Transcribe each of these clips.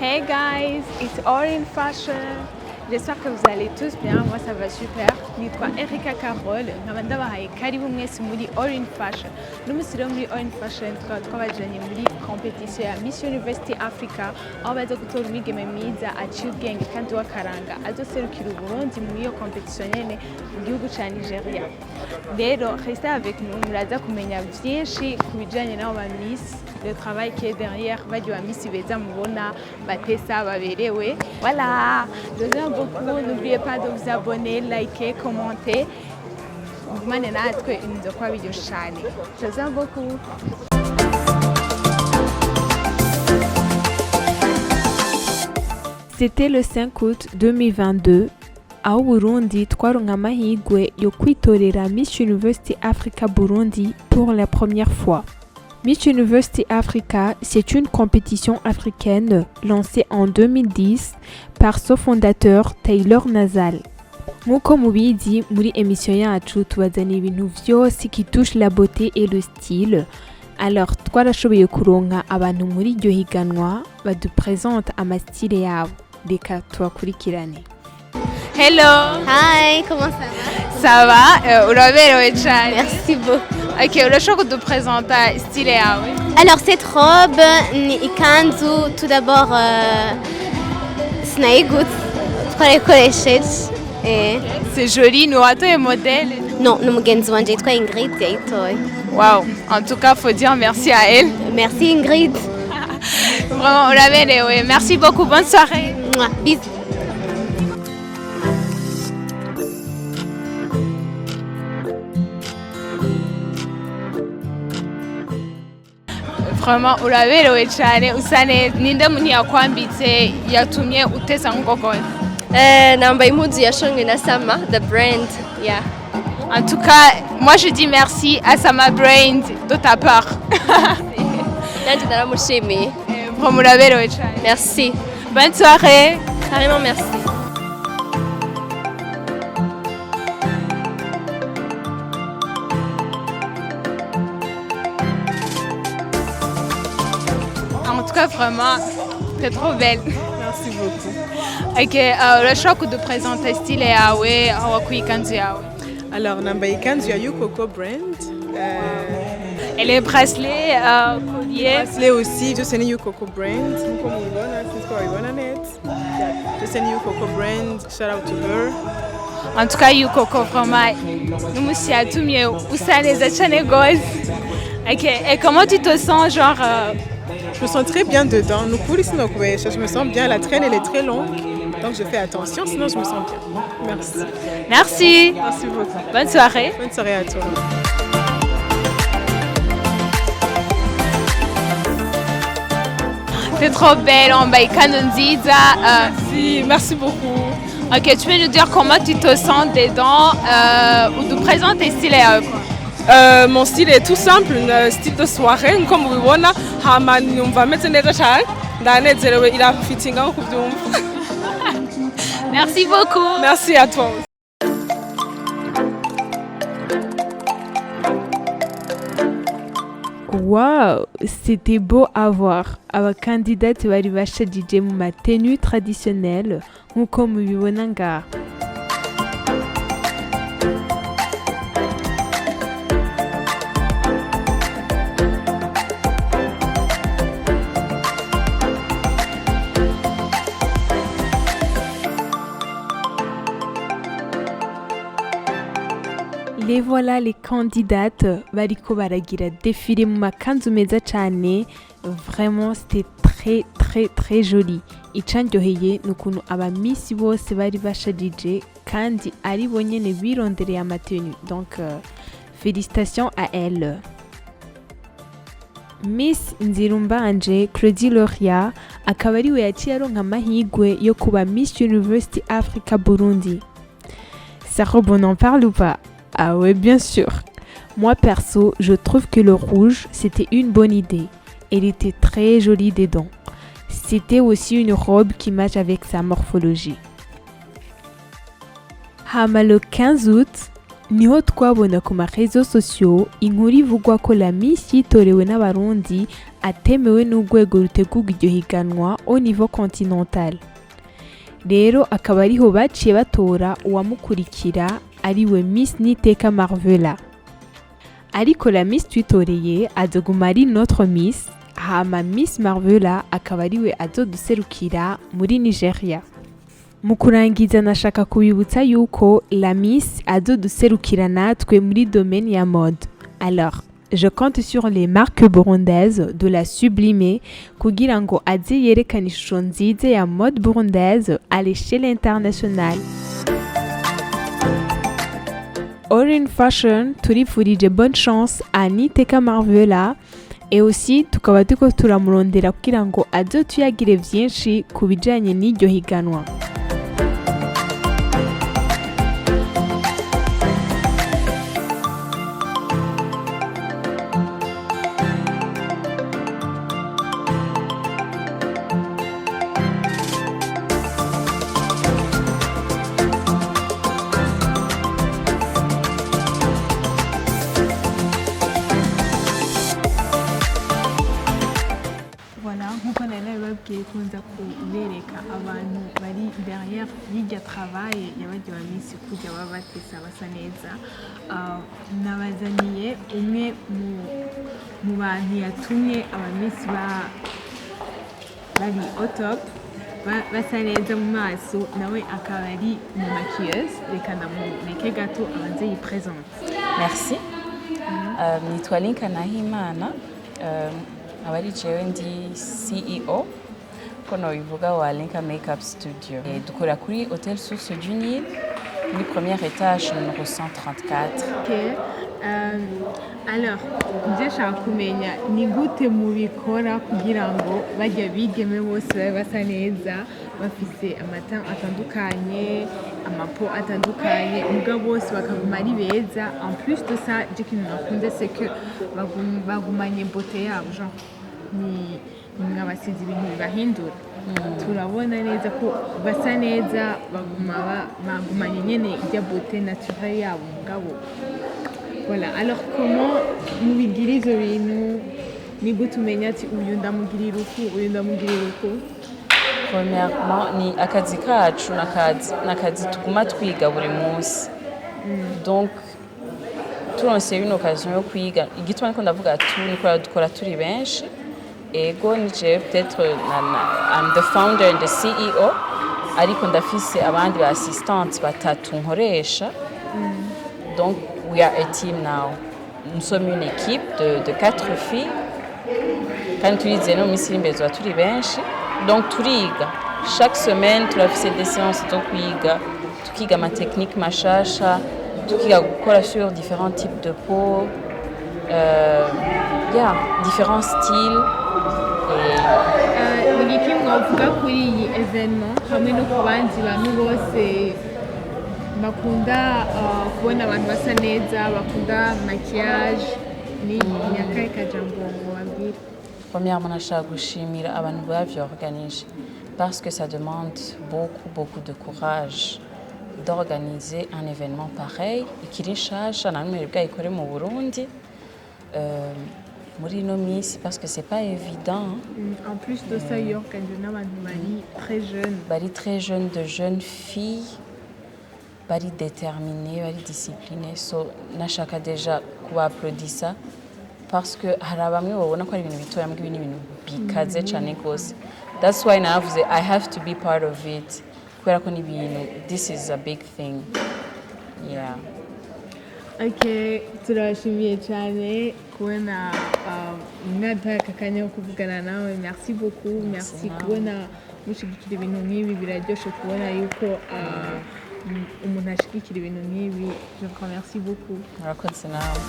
Hey guys, it's All in Fashion. J'espère que vous allez tous bien, moi ça va super. Nitwa Erika Carole, nkaba ndabahaye karibu mwese muri All in Fashion. N'umunsi rero muri All in Fashion tukaba twabajanye muri competition ya Miss University Africa aho baza gutora umwigeme mwiza aciye ubwenge kandi w'akaranga azoserukira Uburundi muri iyo competition nyene mu gihugu ca Nigeria. Rero restez avec nous, muraza kumenya vyinshi ku bijanye n'abo ba Miss, le travail qui est derrière bajya ba Miss beza mubona batesa baberewe. Voilà, beaucoup. N'oubliez pas de vous abonner, liker, commenter. Je vous aime beaucoup. C'était le 5 août 2022. Aho Burundi twaronka amahigwe yo kwitorera Miss University Africa Burundi pour la première fois. Miss University Africa, c'est une compétition africaine lancée en 2010 par son fondateur Taylor Nazal. Nk'uko mubizi muri émission yacu tubazana ibintu vyose qui touche la beauté et le style. Alors twarashoboye kuronka abantu muri iryo higanwa badupresente amastyle yabo. Reka tubakurikirane. Hello. Hi, comment ça va? Ça va? Uraberewe cane. Merci beaucoup. Ok, urashobora kudupresenta style yawe? Alors cette robe ni ikanzu, tout d'abord sinayiguze twarayikoresheje. C'est joli, nous watoye modèle? Non, n'umugenzi wanje yitwa Ingrid yayitoye. Wow, en tout cas faut dire merci à elle. Merci Ingrid. Vraiment uraberewe. Merci beaucoup, bonne soirée. Bisous. Vraiment uraberewe cyane usa neza. Ninde muntu yakwambitse yatumye utesa nk'uko? Nambaye impuzu yashonwe na Sama, the brand. Yeah. En tout cas, moi je dis merci à Sama Brand de ta part. Nanjye naramushimiye. Vraiment uraberewe cyane. Merci. Bonne soirée. Carrément merci. En tout cas, vraiment, t'es trop belle. Merci beaucoup. Ok, le choc de présenter style yawe, hawakuye ikanzu yawe. Alors, nambaye ikanzu ya Yukoko brand. Et les bracelets, colliers. Bracelet aussi, je sais Yukoko brand. Nkuko mubibona, sinzi ko babibona neza. Je sais Yukoko brand. Shout out to her. En tout cas, Yukoko vraiment, n'umusi yatumye usa neza cyane gose. Ok, et comment tu te sens, genre? Je me sens très bien dedans. Je me sens bien. La traîne, elle est très longue. Donc, je fais attention. Sinon, je me sens bien. Merci. Merci. Merci beaucoup. Bonne soirée. Bonne soirée à toi. T'es trop belle. On va y canonziza. Merci beaucoup. Ok, tu peux nous dire comment tu te sens dedans ou te présenter style quoi? Mon style est tout simple, un style de soirée, comme vous voyez, on va mettre neza cyane, ndanezerewe ira fitting aho kubyumva. Merci beaucoup. Merci à toi. Wow, c'était beau à voir. Abakandidate bari bashajije mu matenu traditionnelle nk'uko mubibona ngaha. Les voilà les candidates bariko baragira défilé mu makanzu meza cyane. Vraiment c'était très joli. Icandyoheye nukuntu aba Miss bose bari bashajije kandi ari bo nyene birondereye amatenu. Donc félicitations à elle. Miss Nzirumbanje Claudie Loria akaba ariwe yaciye aronka amahigwe yo kuba Miss University Africa Burundi. Sa robe, on en parle ou pas? Ah ouais, bien sûr. Moi perso, je trouve que le rouge, c'était une bonne idée. Elle était très jolie dedans. C'était aussi une robe qui matche avec sa morphologie. Le 15 août, niho twabona ku marezo sociaux inkuru ivugwa ko la Miss yitorewe n'abarundi atemewe n'urwego rutegurwa iryo higanwa au niveau continental. Rero akaba ariho baciye batora uwamukurikira ariwe Miss Niteka Marvela. Ariko la Miss twitoreye azoguma ari notre Miss, hama Miss Marvela akaba ariwe azoduserukira muri Nigeria. Mu kurangiza nashaka kubibutsa yuko la Miss azoduserukira natwe muri domaine ya mode. Alors, je compte sur les marques burundaises de la sublimer kugira ngo aze yerekane ishusho nziza ya mode burundaise à l'échelle internationale. Orin Fashion turifurije bonne chance à Niteka Marvela et aussi tukaba turiko turamurondera kugira ngo azotuyagire vyinshi ku bijanye n'iryo higanwa. Nk'uko nari nabibabwiye kunza kubereka abantu bari derrière y'irya travail y'abagiye ba Miss kujya baba batesa basa neza. Nabazaniye umwe mu bantu yatumye aba Miss bari au top basa neza mu maso, nawe akaba ari mu maquilleuse. Reka ndamureke gato abanze yipresente. Merci. Nitwa Linka Nahimana. Abari jewe ndi CEO kono bivuga wa Linka Makeup Studio. Dukora kuri Hôtel Source du Nil, muri premier étage numéro 134. Okay. Alors, ndashaka kumenya ni gute mubikora kugira ngo bajya bigeme bose babe basa neza, bafise amata atandukanye, amapo atandukanye, ubwo bose bakaguma ari beza. En plus de ça, je qui nakunze c'est que bagumanye beauté yabo, genre ni mwabasize ibintu bibahindura. Turabona neza ko basa neza, bagumanye nyene irya beauté naturelle yabo mugabo. Voilà, alors comment mubigira ivyo bintu? Ni gute umenya ati uyu ndamugirira uku, uyu ndamugirira uku? Premièrement, ni akazi kacu n'akazi tuguma twiga buri munsi. Donc turonse une occasion yo kwiga, igituma niko ndavuga niko dukora turi benshi. Ego nije peut-être I'm the founder and the CEO, ariko ndafise abandi ba assistants batatu nkoresha. Donc we are a team now. Nous sommes une équipe de 4 filles. Quand tu disais non, Miss Limbe zoa turi benshi. Donc turiga. Chaque semaine turafise des séances de kwiga. Tukiga ma technique mashasha, tukiga gukora sur différents types de peau. Différents styles. Nigiki mwavuga kuri iyi evenement hamwe no ku bandi bantu bose bakunda kubona abantu basa neza, bakunda maquillage, ni nyakaye kajambo wabwira? Premièrement, nashaka gushimira abantu bavyorganije parce que ça demande beaucoup de courage d'organiser un événement pareil ikiri nshasha namwe bwayikore mu Burundi. Muri no Miss parce que c'est pas évident. En plus de ça, il y a n'abantu bari très jeunes, de jeunes filles, bari déterminées, bari disciplinées. So nashaka déjà kuba applaudir ça parce que hari bamwe babona ko ari ibintu bitoya mbwe ibintu bikaze cyane gose. That's why navuze I have to be part of it. Kubera ko ni ibintu, this is a big thing. Yeah. Okay, turashimiye cyane kubona mwadaha akanya ko kuvugana nawe. Merci beaucoup. Merci kubona mushigikira ibintu nk'ibi, biraryoshe kubona yuko umuntu ashigikira ibintu nk'ibi. Je vous remercie beaucoup. Murakoze nawe.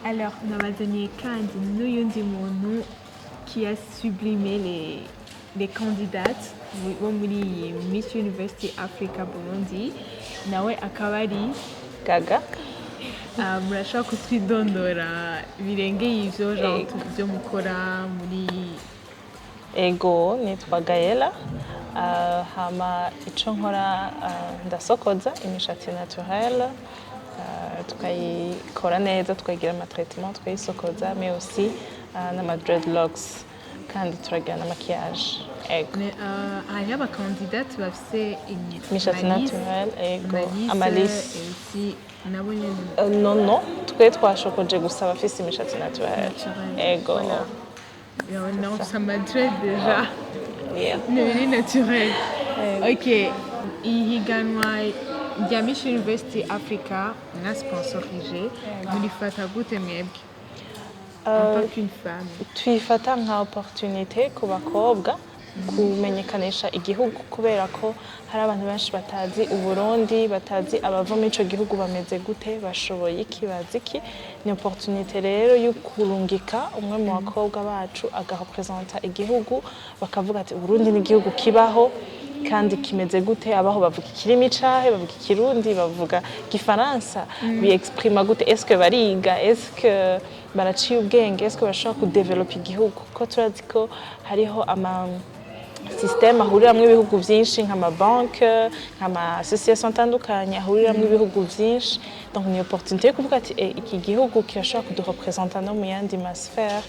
Alors, nabazaniye kandi n'uyundi muntu qui a sublimé les candidates bo muri Miss University Africa Burundi. Nawe akaba ari Gaga. murashobora kutwidondora birengeye ivyo genre byo mukora muri ego nitwa Gaela hama ico nkora ndasokoza imishatsi naturelle tukayikora neza tukagira amatraitement tukayisokoza mais aussi n'ama dreadlocks kandi turagira na maquillage ego hari abakandidate bafise imishatsi naturelle ego amalisi nabo nyene non twe twashokoje gusa abafise imishatsi naturelle ego non ça m'adresse déjà ni naturel ok ihiganwa rya Miss University Africa na sponsorije murifata gute mwebwe en tant qu'une femme twifata nka opportunité ku bakobwa kumenyekanisha igihugu kubera ko hari abantu benshi batazi Uburundi batazi abava muri ico gihugu bameze gute bashoboye iki bazi iki ni opportunité rero yo kurungika umwe mu bakobwa bacu agarepresenta igihugu bakavuga ati Uburundi ni igihugu kibaho kandi kimeze gute abaho bavuga ikirimi cahe bavuga ikirundi bavuga gifaransa biexprima gute est-ce que bariga est-ce que baraciye ubwenge est-ce que bashobora kudevelopa igihugu ko turazi ko hariho ama système ahuriramwo ibihugu vyinshi nk'amabanke nk'ama-association atandukanye ahuriramwo ibihugu vyinshi donc ni opportunité yo kuvuga ati iki gihugu kirashobora kudurepresenta no mu yandi masphère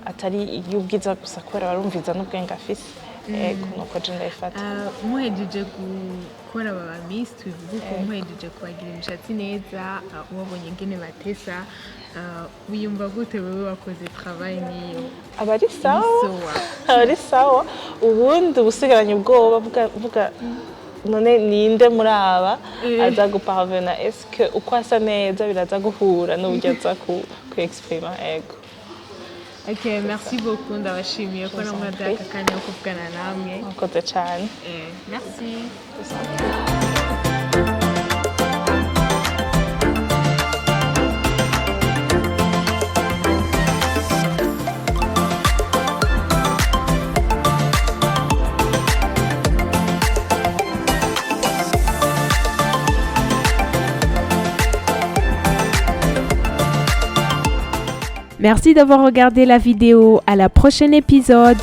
atari y'ubwiza gusa kubera barumviza n'ubwenge afise ego nuko je ndayifata muhejeje gukora aba Miss twivuze ko muhejeje kubagira imishatsi neza ubabonye ngene batesa wiyumva gute wewe wakoze travail niyo abari sawa ubundi ubusigaranye ubwoba vuga none ninde muri aba aza guparvena est-ce que uko asa neza biraza guhura n'uburyo aza ku-exprima ego Ok, merci beaucoup ndabashimiye ko namwadaye aka kanya ko kuvugana namwe. Murakoze cyane. Merci. Merci d'avoir regardé la vidéo. À la prochaine épisode.